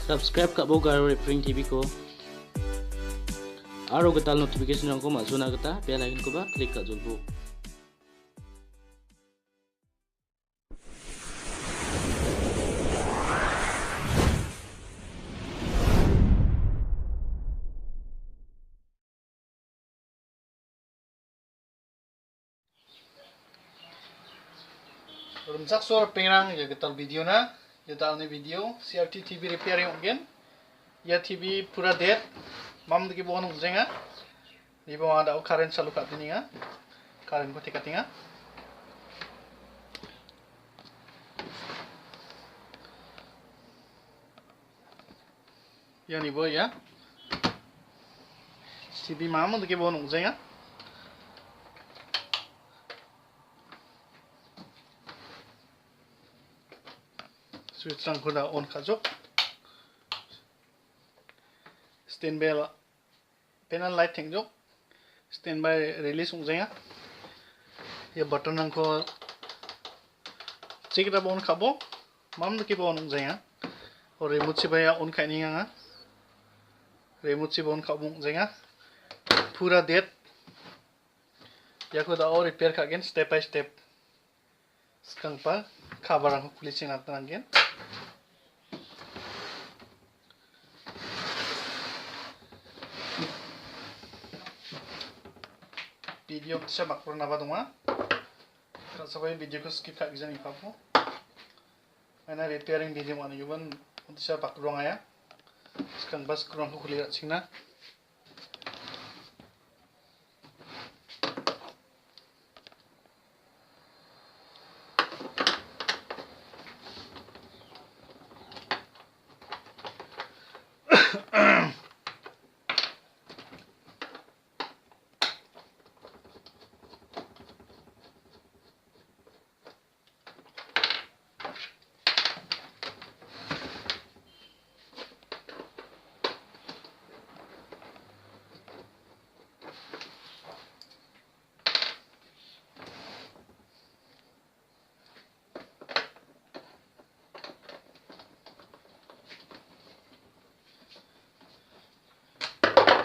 Subscribe ka bo Garo TV ko. Aro gatal notification ko masuna gata bell icon ko ba click ka julbo. Rumsak suara pengrang ya getal video na ya dal ni video CRT TV repairing again ya TV pura dead mam deki bohong jenga ni bawah ada current salu kat ni nga current ko tika tinga ya ni bo ya TV mam deki bohong jenga switch lang ko na on kajok standby panel light tengjok standby release ungjaya ya button lang ko chekra bon khabo mam ki bon ungjaya or remote se baya on khai ninga remote se bon khabo ungjaya pura dead ya ko da or repair khagen step by step skang pa khabar ko kulising atanggen video bisa makro naba dong kalau sampai video ko skip kak bisa nih kamu mana repairing video mana yuban untuk saya pak ruang ya sekarang bas kurang ko kulihat singna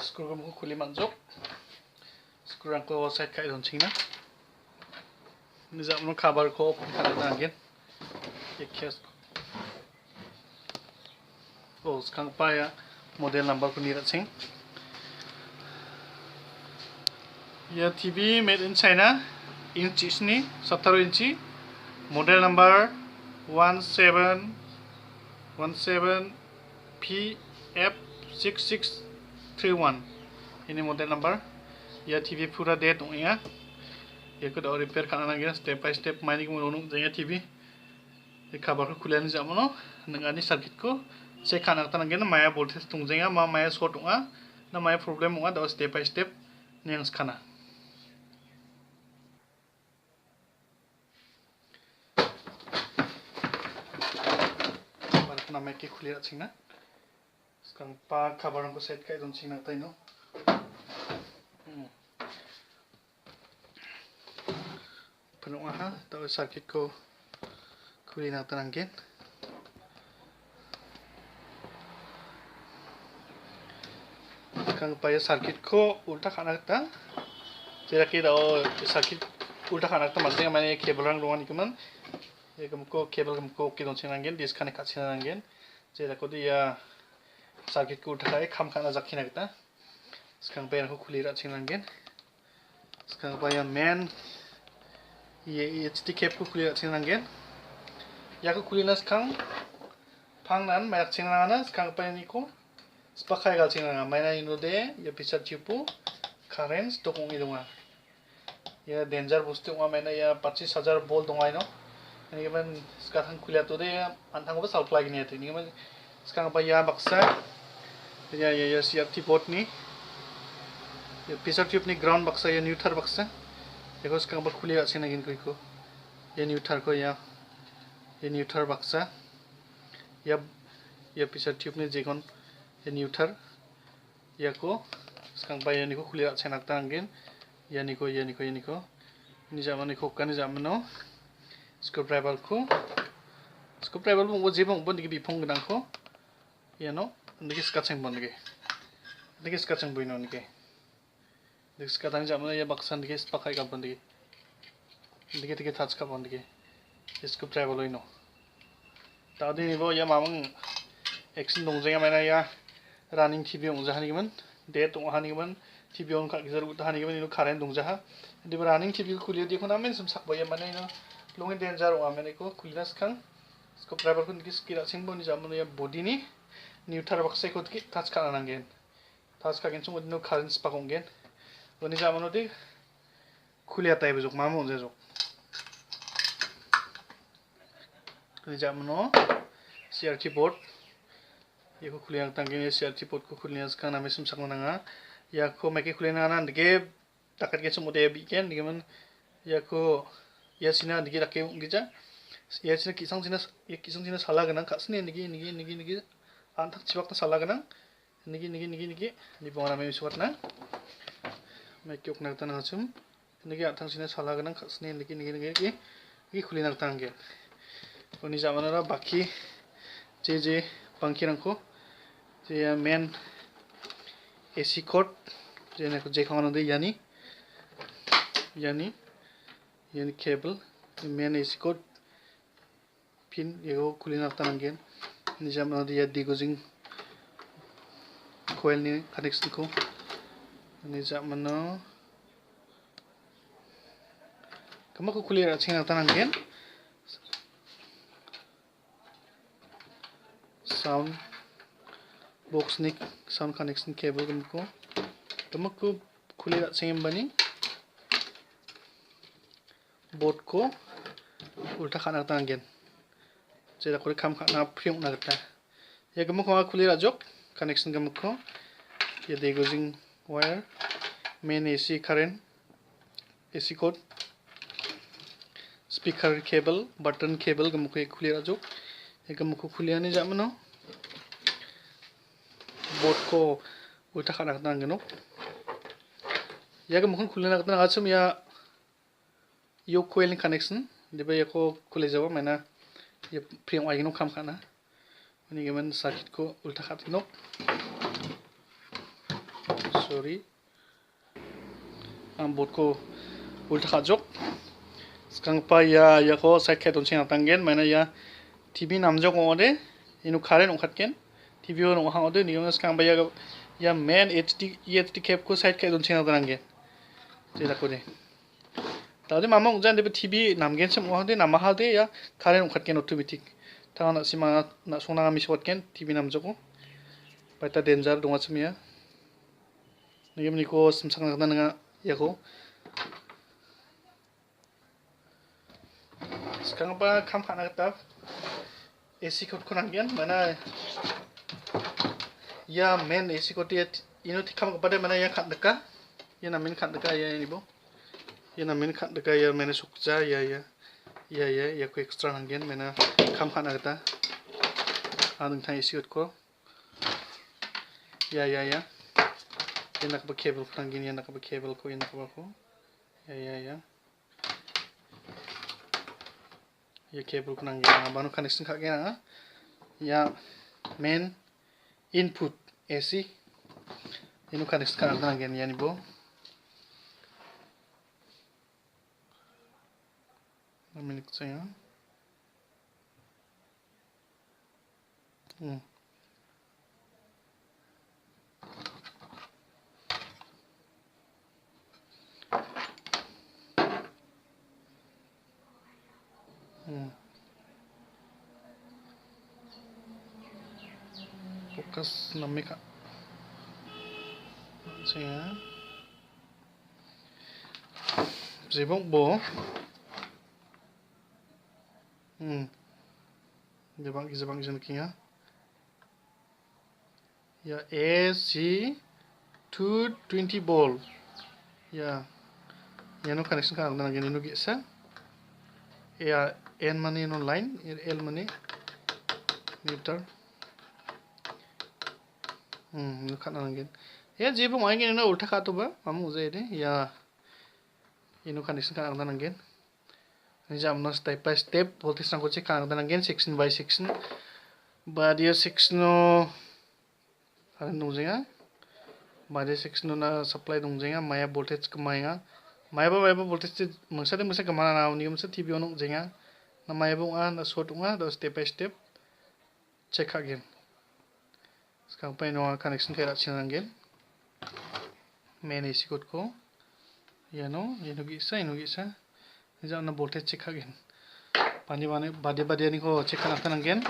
screw ko kuli manjok screw ko side kai don chingna ni za mo khabar ko open kar na again ye kes oh skang pa ya model number ko ni ra ching ya TV made in China inch ni 17 inci model number 1717 PF6631 ini model number ya TV pura dead dong ya ya ko da repair kana lagi step by step mining mo nung jaya TV e kabar ko kulen jamono nangani circuit ko se kana ta nangena maya voltage tung jenga ma maya short nga na maya problem nga da step by step nang skana na make khuli ra chingna skang pa kabar ko set kai don chingna tai no penuh aha tahu circuit ko khuli na tananggen skang pa ya circuit ko ulta khana ta jera ki da circuit ulta khana ta masnya mane cable rang rongan ikuman ko cable ko ki don chinanggen disconnect ka chinanggen jera ko dia circuit ko uthai kham khana jakhina kita skang pa ko khuli ra chinanggen skang pa ya main ye HD cap ko khuli ra chinanggen ya ko khulina skang phangnan ma chinangana skang pa ni ko spakai gal chinanga maina inode ya picture chipu current stokong idonga ya danger bustu ma maina ya 25000 volt dongai no ini kan sekarang kuliah tuh deh antang apa salp lagi nih ini kan sekarang apa ya baksa ya CRT board nih ya picture tube nih ground baksa ya neutral baksa ya kau sekarang berkuliah sini lagi ko ya neutral ko ya neutral baksa ya picture tube nih jekon ya neutral ya ko sekarang apa ya nih ko kuliah sini nak tanggin ya nih ko ini zaman nih ko kan zaman no screwdriver ko screwdriver mo jebong bon digi bifong gnang ko no ndiki skacang bon ndiki skacang boy no ndiki skacang jamna ya baksan ndiki spakai ka bon ndiki touch ka bon ndiki इसको ट्रैवल होइनो तादि निबो या मामं एक्शन दंजोया माना या running TV दंजा हानिगमन डेट दं हानिगमन टीवी अन का गिजर उत हानिगमन इनो कारेन्ट दंजा हा दिबो रनिंग टीवी खुलियो देखो ना मेन सम साबया माने इनो लंगे डेंजर वा माने को खुलिना सखां इसको ट्रैवल को निकि स्किरा सिंबो नि जामनो या बॉडी नि न्यूट्रल बक्से को की टच खाना नांगेन टच का गेन सम कारेन्ट स्पाकोंगेन ओनि जामनो दि खुलिया टाइप जक मामो जक जामनो CRT board ये को खुलिया तंगे CRT board को खुलिया सखां नामे सम सकनो नांगा या को मेके खुलिना ना दगे ताकत के समुदे बिकेन दिगमन या को या सिना दगे रखे गिजा या सिना किसं सिना साला गना कासने निगी आंथक चिबाक साला गना निगी नि बंगा मे सुवत ना मेके उकना तना हसुम निगी आंथक सिना साला गना कासने निगी खुलिना तंगे उनी जामाना बाकी जे पंखी रंको जे मेन AC कोड जे ने को जे खाना दे यानी cable main AC code pin ये खुलिना तंगे निजामना दिया डिगोजिंग कोयल नि कनेक्शन को निजामना कमा को खुलिना छिना तंगे साउंड बॉक्स नि साउंड कनेक्शन केबल तुमको खुलिरा सेम बनी बोर्ड को उल्टा खाना तांगेन जेरा कोई काम खाना फ्री होना करता ये गमको खुलिरा जोक कनेक्शन गमको ये डिगोजिंग wire main AC current AC code speaker cable button cable गमको खुलिरा जोक ये गमको खुलिया नहीं जामनो बोर्ड को उल्टा खाना तांगेनो या गमको खुलिना करता आचम या यो कोयल कनेक्शन दिबे यको खुले जाबो मैना ये फ्रेम आइनो काम खाना उनी गेमन सर्किट को उल्टा खातिनो सॉरी हम बोर्ड को उल्टा खाजोक स्कांगपा या यको साइड के दोनसे तांगेन मैना या टीवी नामजोक ओदे इनु कारेन्ट ओंखातकेन टीवी ओन ओहा ओदे निगम स्कांगबा या मेन HD केब को साइड के दोनसे तांगेन जेला को दे तादे मामा उजान दे टीवी नामगेन सम ओहादे नामाहादे या कारेन्ट ओंखातकेन ऑटोमेटिक ताना सिमा ना सोना मिसवतकेन टीवी नामजोको बायता डेंजर दंगा समिया निगम निको समसांगना नङा याको स्कांगबा खाम खाना गता AC कोड को नांगेन माना या मेन AC कोड इनो थिखाम गबादे माना या खादका या नामिन खादका या निबो ये नामिन खादका या मैंने सुकजा या को एक्स्ट्रा नांगेन मैंने खाम खाना गता नोंथां AC कोड को या ये नाकबा केबल नांगेन या नाकबा केबल को या ये केबल को नांगेन बानो कनेक्शन खागेन या मेन इनपुट AC इनो कनेक्शन खाना नांगेन या निबो minute saya fokus namanya saya zebong bo Jabang kiya ya AC 220 volt ya no connection kan na gini no gisa ya N mani no line L mani meter no kan na gini ya jebu mai gini no ulta ka to ba mamu je de ya ino connection kan na gini Jam no step by step voltage nangko che kan dangen section by section but dia section no current dongjenga bade section na supply dongjenga maya voltage kemainga maiba voltage mangsa kemana na uni mangsa TV on dongjenga na maiba unga na short unga da step by step check again sekarang pa no connection kaya sinanggen main AC code ko ya no ino gisa Jangan na voltage check again. Pani bade ni ko check kan again.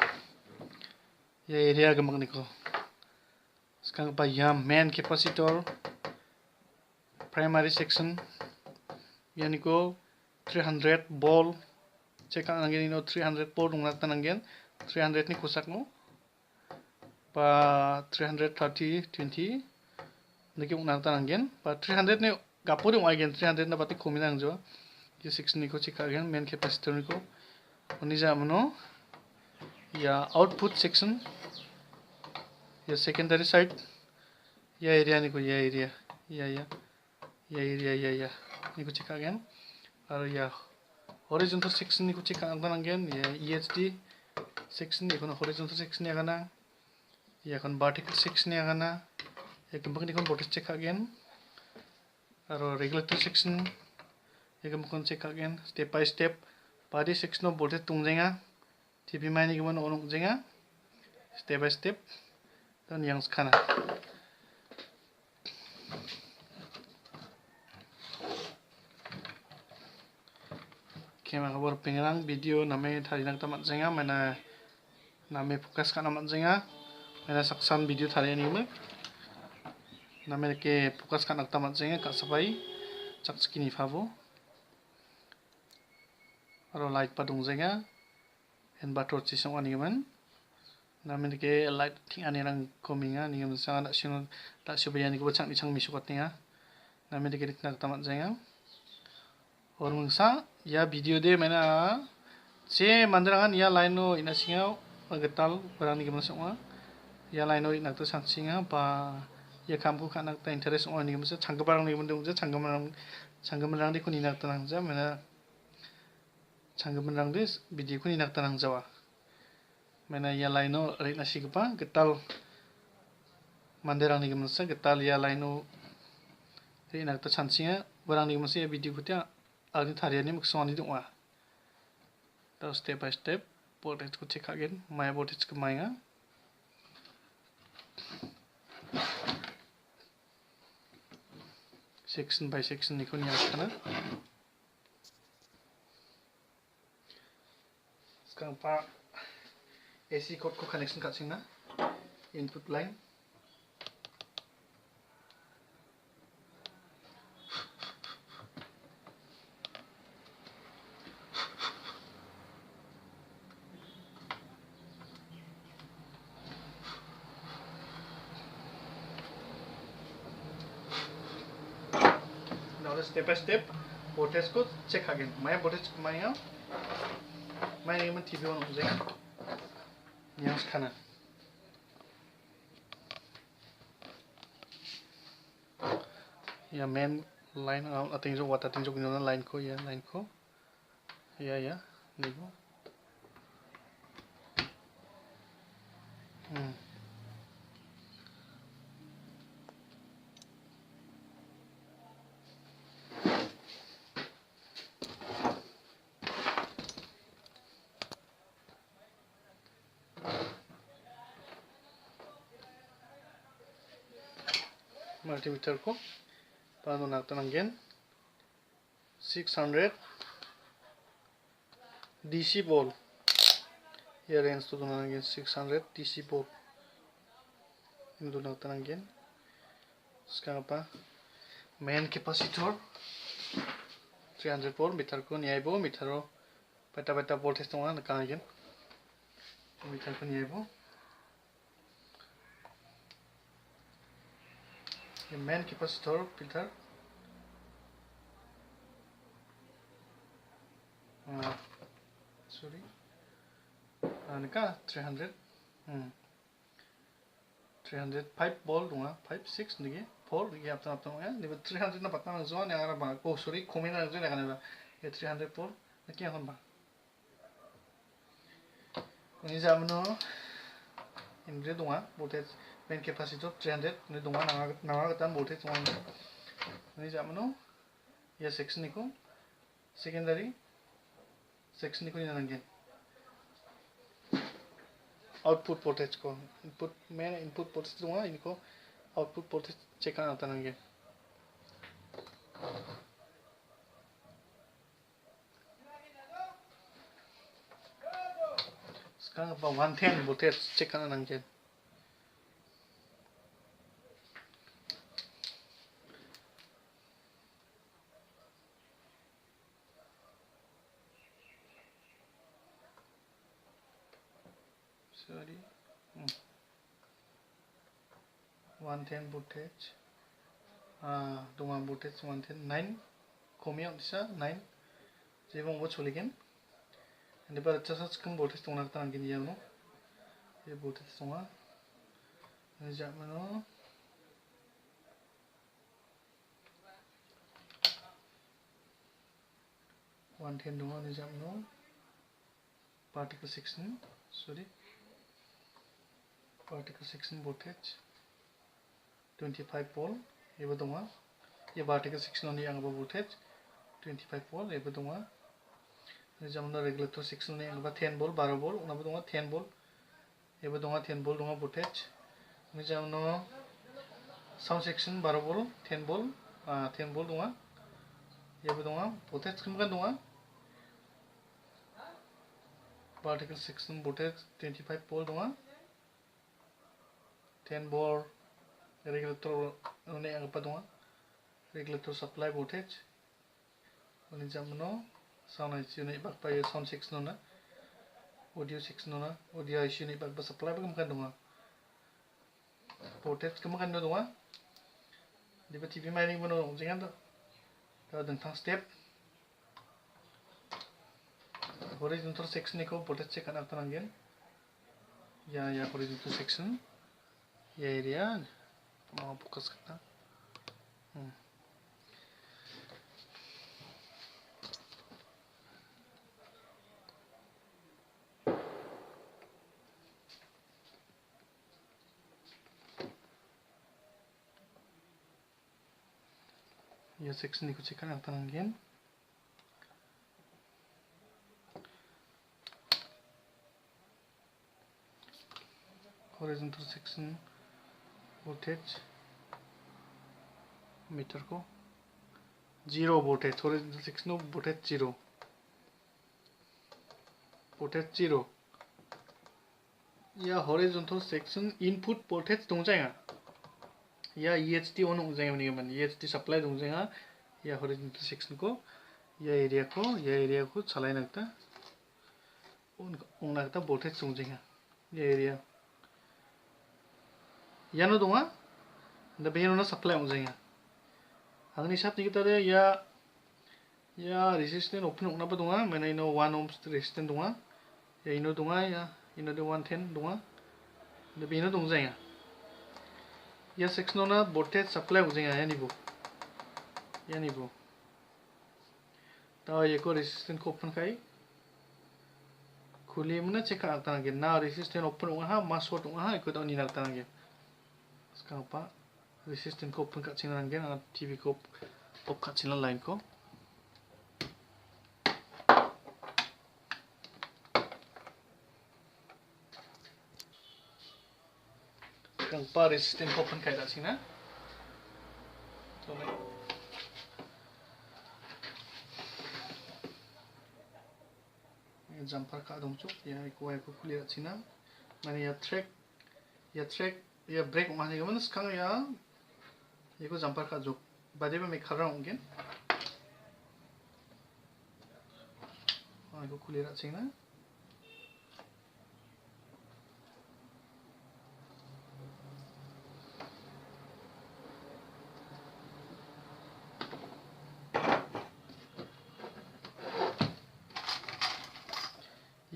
Ya area gamak ni ko. Sekarang pa ya main capacitor primary section. Ya ni ko 300 volt check kan again ino 300 volt ungnak tan again. 300 ni kusak no. Pa 330 20 niki ungnak tan again. Pa 300 ni gapuri again 300 na pati kuminang jo. ये सेक्शन को चेक करेंगे main capacitor को उन्हीं मनो या output section या secondary side या एरिया निको या एरिया निको चेक करेंगे और या हॉरिजॉन्टल सेक्शन निको चेक करेंगे या EHD सेक्शन निको हॉरिजॉन्टल सेक्शन या करना या कौन वर्टिकल सेक्शन या करना या कंपनी निको वोल्टेज चेक करेंगे और रेगुलेटरी सेक्शन एक मकन check again step by step body section of voltage tungjenga TV main gimana onung jenga step by step dan yang skana kema kabar pengerang video name thari nang tamat jenga mana name fokus kana mat jenga mana saksan video thari ni me name ke fokus kana tamat jenga ka sabai chak skini phabo aro light pa dongjenga inverter chisong ani man namin ke light thing ani rang kominga ni ngam sa na sino ta subaya ni ko chang ni chang misukot ninga namin ke nak tamat jenga or mangsa ya video de mana se mandrangan ya line no ina singau getal barang ni gimana semua ya line no ina to sansinga pa ya kamku kanak ta interest on ni gimana changga barang ni gimana dongja changga barang de ko ni nak tanang ja mana Sanggaman dis video ko ni naktanang jawa. Mana ya laino rit na sigpa getal manderang ni gemensa getal ya laino rit nakta chansinga barang ni gemensa ya video ko tia alni thariani muksoni dongwa. Terus step by step voltage ko check again maya voltage ko mainga. Section by section ni ko ni akana. Sekarang pak AC code ko connection kat sini input line now step by step voltage ko check again maya voltage maya main ini TV on jenga yang kanan ya main line ating jo wat ating jo gino line ko ya line ko ya nih ko multimeter ko paano naktananggen 600 DC volt ya range to naktananggen 600 DC volt ini naktananggen sekarang apa main capacitor 300 volt meter ko nyaibo metero peta voltage tonga naktananggen meter ko nyaibo main capacitor filter sorry nika 300 5 volt dunga 5 6 nige 4 nige apta ya ni 300 na patna zo ne ara ba ko sorry komena zo ne kana ba ya 300 volt naki akon ba ini jamno इनब्रे दङ voltage main capacitor 300 नि दङ नाङा गोदान voltage दङ नि जामनो या section निखौ secondary section निखौ नांगोन output voltage को input main input voltage दङ इनखौ output voltage check खालामनांगोन sekarang apa 110 voltage check खालामनांगोन sorry 110 voltage दङ voltage 110 9 खमियाव दिसा 9 जेबो मबो सोलिगोन and but just come voltage दङ नांगोन यावनो ये voltage दङ नि जामनो 110 दङ नि जामनो particle section sorry particle section voltage 25 volt एबो दङ ये particle section नि आंबो voltage 25 volt एबो दङ जामनो regulator section नि आंबो 10 volt 12 volt उनाबो दङ 10 volt एबो दङ 10 volt दङ voltage नि जामनो sound section 12 volt 10 volt 10 volt दङ एबो दङ voltage कमगन दङ particle section voltage 25 volt दङ 10 volt regulator नि आंबो दङ regulator supply voltage उनि जामनो sound IC नि बाकपाय sound section ना audio section ना audio IC नि बाकबा supply कमगन दङ voltage कमगन दङ दिबा TV माइनिं बनो जेगान दा दंथां step horizontal section निखौ voltage check खालामनांगोन या horizontal section ये area mau fokus करना ये section निखौ check खालामनांगोन horizontal section voltage meter को 0 voltage horizontal section voltage 0 voltage 0 या horizontal section input voltage दङ जाया या EHT on दङ जाया माने EHT supply दङ जाया या horizontal section को या area को चलायनांगता उननागता voltage दङ जाया या area यानो दङ दा बेयावनो supply दङ जाया आंनि हिसाबनि गितारे या resistance open उनाबो दङ माने इनो 1 ohms resistance दङ या इनो दङ या इनो 110 दङ दा बेनो दङ जाया या सेक्सनना voltage supply दङ जाया यानिबो दा येको resistance को open खाय खुली मने check खालामनांगोन ना resistance open दङ मा short दङ इखौ दा निनांगोन sekarang apa resistance को open खालामनांगोन TV को off खालामना line को sekarang apa resistance open खालामना jumper ka dong chuk ya ko clear china mane ya track ya brake mane gaman skang ya ko jumper ka jok bade ba me khara ongen ko clear china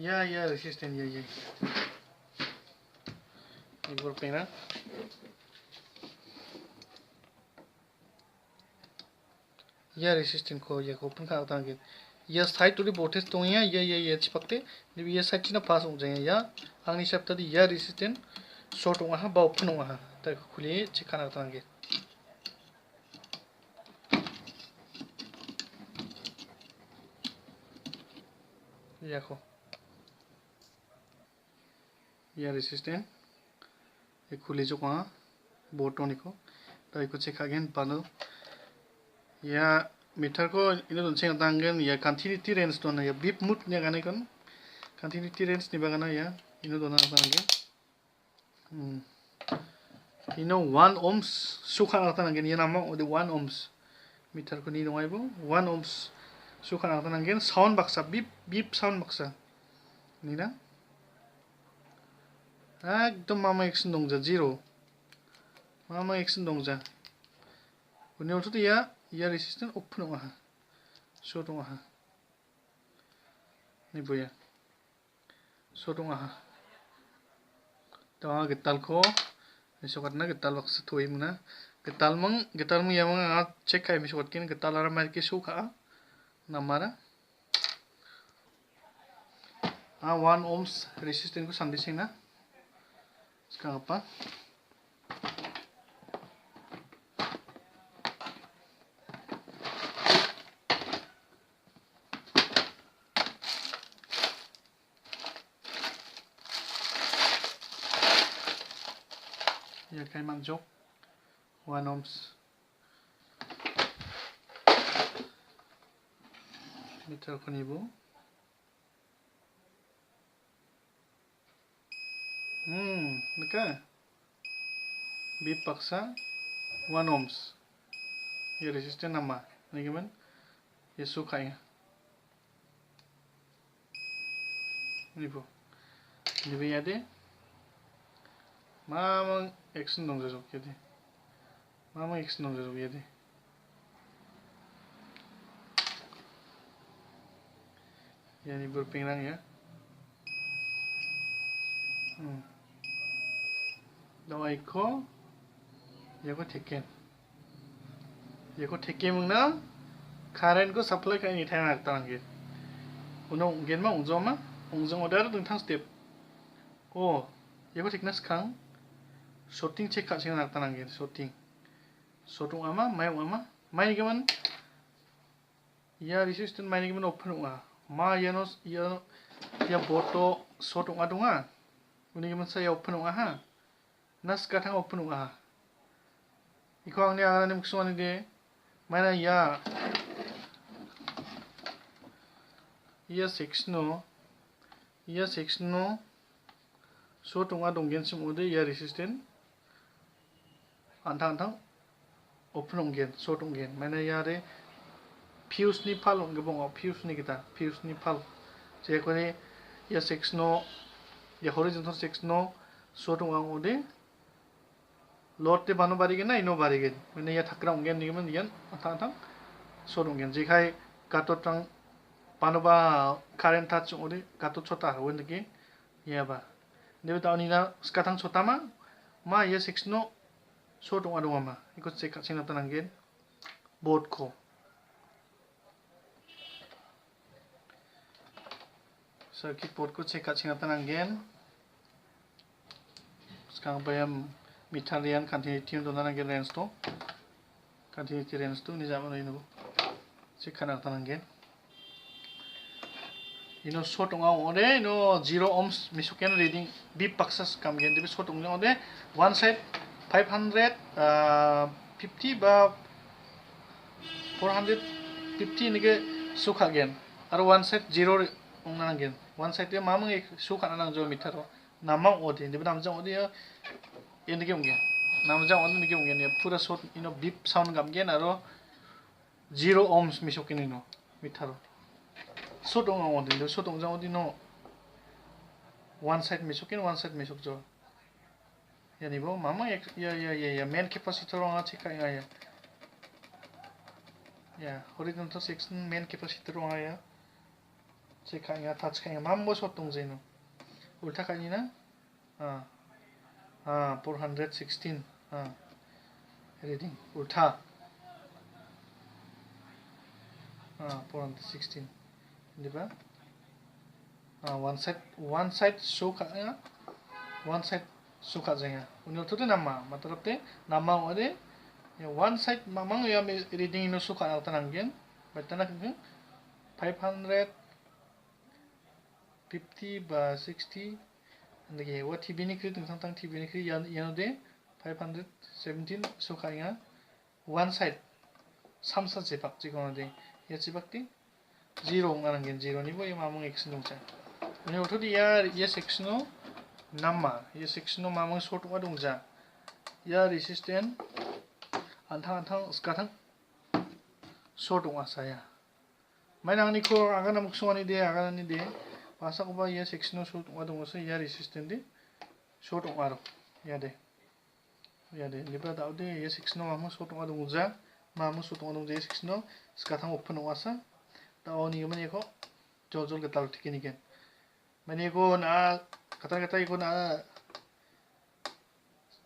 ya resistance ya ibu pena ya resistance को ये open का होता है ये side to the voltage तो ये चिपकते जब ये side ना पास हो जाए या आंनि शब्द तो ये resistance short ha ba open ha ta khuli check kana tangi yakho ya resistant ये खुले जो कहाँ बोटों निको तो इको चेक अगेन पालो या मीटर को इन्हें दोनों तांगन या कंटिन्यूटी रेंज तो ना या बीप मुट ने गाने कौन कंटिन्यूटी रेंज निभागना या इन्हें दोनों तांगे इन्हें 1 ohms सुखा आता नांगन ये नामा उधर 1 ohms मीटर को नहीं दोंगे वो 1 ohms सुखा आता नांगन साउंड बक्सा बीप बीप साउंड बक्सा नहीं ना एकदम मामा एक्शन दंजा जीरो मामा एक्शन दंजा उन्हें उठो तो या रेसिस्टेंट ओपन हुआ है शॉर्ट हुआ है नहीं बोया शॉर्ट हुआ है तो वहाँ गिटाल को मिसो करना गिटाल वक्त थोड़ी मुना गिटाल में या मंग आज चेक है मिसो करके गिटाल आरा मार के शो का नमारा 1 ohms रेसिस्टेंट को संदेश है ना sekarang apa ya kayak manjok 1 ohms meter ko nibo Naka bip paksa 1 ohms ये resistor nama ini gimana ये suka ya ini bu ini be ada mama action dong jauh jadi mama action dong jauh jadi ya ini berpingrang ya Dawa iko yako teke mungna current ko supply ka ni thang akta angge uno gen ma ungjong order dungthang step o yako thickness khang shorting check ka singa akta angge shorting mai gaman ya resistance mai gaman open wa ma yanos ya boto shorting adunga uni gaman saya open wa ha nas katang open wa iko ang ni agara ni muksuani de mana ya sectional so tunga donggen semode ya resistant antang open onggen so tonggen mana ya re fuse ni pal ongge bong fuse ni pal je ko ni ya sectional ya horizontal sectional so tunga ode Lord te banu barigen na ino barigen mene ya thakra onggen ni man yan antang so onggen je khai gato tang banu ba current touch ode gato chota wen de ya ba ne ta ni na skatang chota ma ya sectional so tonga dong ma iko check sing na tananggen board ko circuit board ko check sing na tananggen sekarang bayam Mitalian continuity untuk nana gen range to continuity range to ni zaman ini cek kanak tananggen ino short ngau ode ino 0 ohms misuken reading bip paksas kam gen debi short ngau ode one side 550 ba 450 nige sukha gen aro one side 0 nana gen one side dia mamang sukha nana jo mitaro namang ode debi namjang ode ya ini gimana? Namanya orang ini gimana ya? Pura short, ino beep sound gamgen, aro 0 ohms misokin ino, mitaro. Short orang orang ini, short orang orang ino one side misokin, one side misok jo. Ya nih bo, mama ya main capacitor orang cek ya. Ya horizontal section main capacitor orang ya. Cek ya, touch ya, mama short orang ino. Ulta kali na, 416 reading ulta 416 di ba one side show ka one side suka jaya unil tuh nama matlab te nama ode ya one side mamang ya reading ino suka na tananggen batana kan 550 ba 60 lagi wa TV ni kri tentang TV ni kri yang de 517 suka inga one side samsa jepak jigono de ya jepak ti zero ngaranggen zero ni bo ya mamang x dongcha ini waktu dia ya section nama ya section mamang short wa dongja ya resistant antang sekarang short wa saya main ang ni ko aga na muksoni de aga ni de pasa ko ba ya section short wa dongsa ya resistant de short wa ro ya de ni ba da de ya section mamang short wa dongja mamang short wa dongja ya section sekarang open wa sa da oni man ko jol ke tal tikini ken mane ko na kata ko na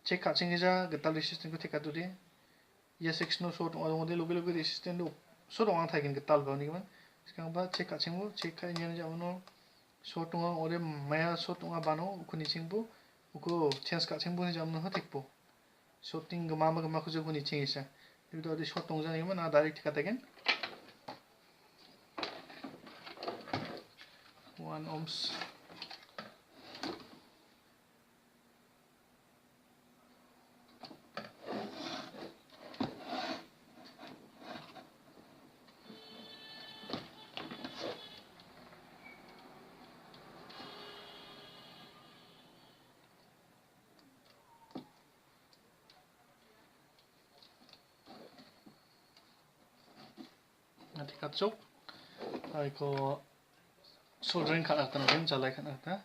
check ka chingeja getal resistant ko tika tu de ya section short wa dong de lobe resistant do short wa thakin getal ba ni man sekarang ba check ka chingbo check ka ni ja uno short wa ore maya short wa bano kuni chingbo uko chance ka chingbo ni jamno hatikbo shorting gama ko jo kuni chingisa itu de short dong ja ni man na direct ka taken 1 ohms nanti kacuk ko soldering kan akan gen jalai kan ata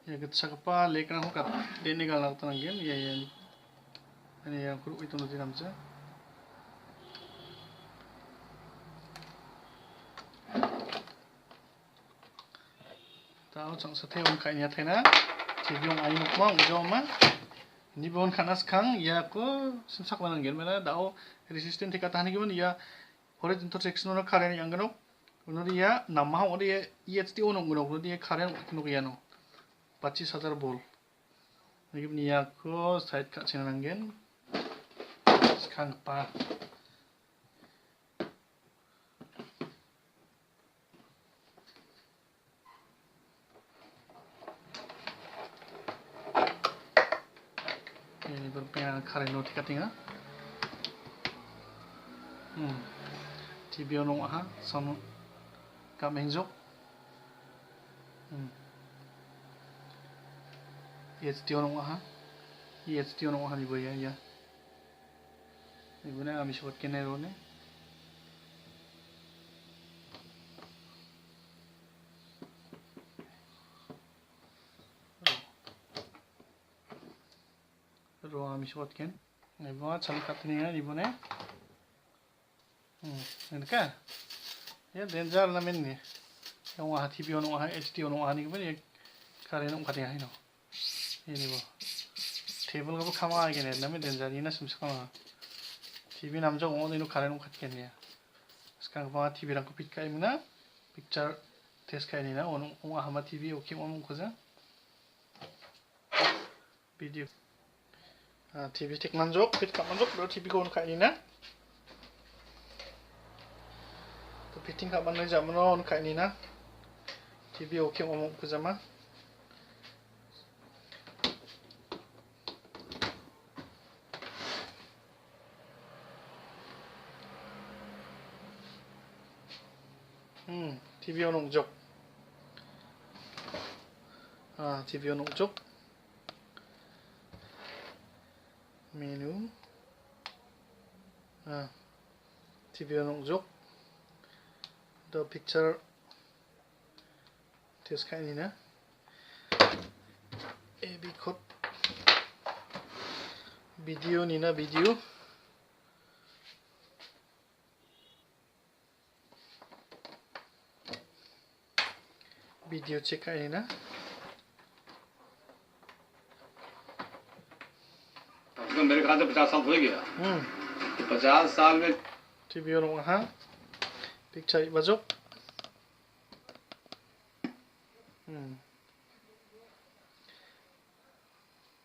ya kita sakapa lekran ho kat dene gal na tangen ya ani ya kuru itu nanti namja tahu sang sathe on kainya thena tibiong ai nuk mang joma ni bon khanas khang ya ko simsak mananggen mena dao resistant thika tahani giman ya horizontal section no current angano unori ya namma ode EHT on ngno ode current nuk ya no 25,000 volt. Ini aku side cut sinanggen. Sekarang apa? Ini berpengaruh karen not cutting TV ono aha sono kamenjok. EHT ono aha EHT ono aha ni boya ya ibune ami short kene rone ro ami short ken ibo chal katni ya ibune enka ya danger na menni yang aha TV ono aha HT ono aha ni ibune karen ono katya hino ini bo table ko kama agene nami denjari na sumskama TV namjo on inu karen kat kenya sekarang ba TV rang ko pit kai muna picture test kai ni na on ahma TV oke on ko ja video TV tek manjok pit ka manjok do TV ko on kai ni na to fitting ka ban na jamno on kai ni na TV oke on ko jama TVO nungjok. TVO nungjok. Menu. TVO nungjok. The picture tes kaini na. AB code. Video ni na video. Video check kaini na. मेरे ख्याल से 50 साल हो ही गया। तो 50 साल में TVO nung picture ibajok.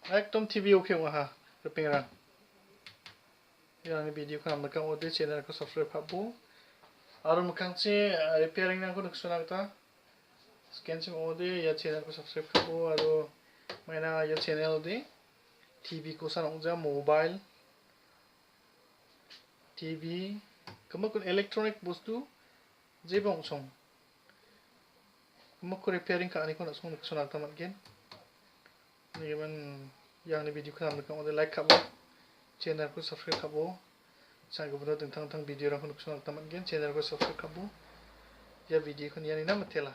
Ekdom TV okay repairan. Yang video kan makang ode channel ko subscribe habu. Aru makang si repairing nang ko nuksuna ta. Scan sim ode ya channel ko subscribe habu aru maina ya channel ode TV ko sanongja mobile TV kamakun electronic bostu jebong song kamakku repairing ka ani ko nuksuna ta matgen. Ni man yang ni video kan makang ode like habu. Channel ko subscribe kabo. Sa gubro tentang video ra ko nuksuna ta matgen channel ko subscribe kabo. Ya video kan yani na matela.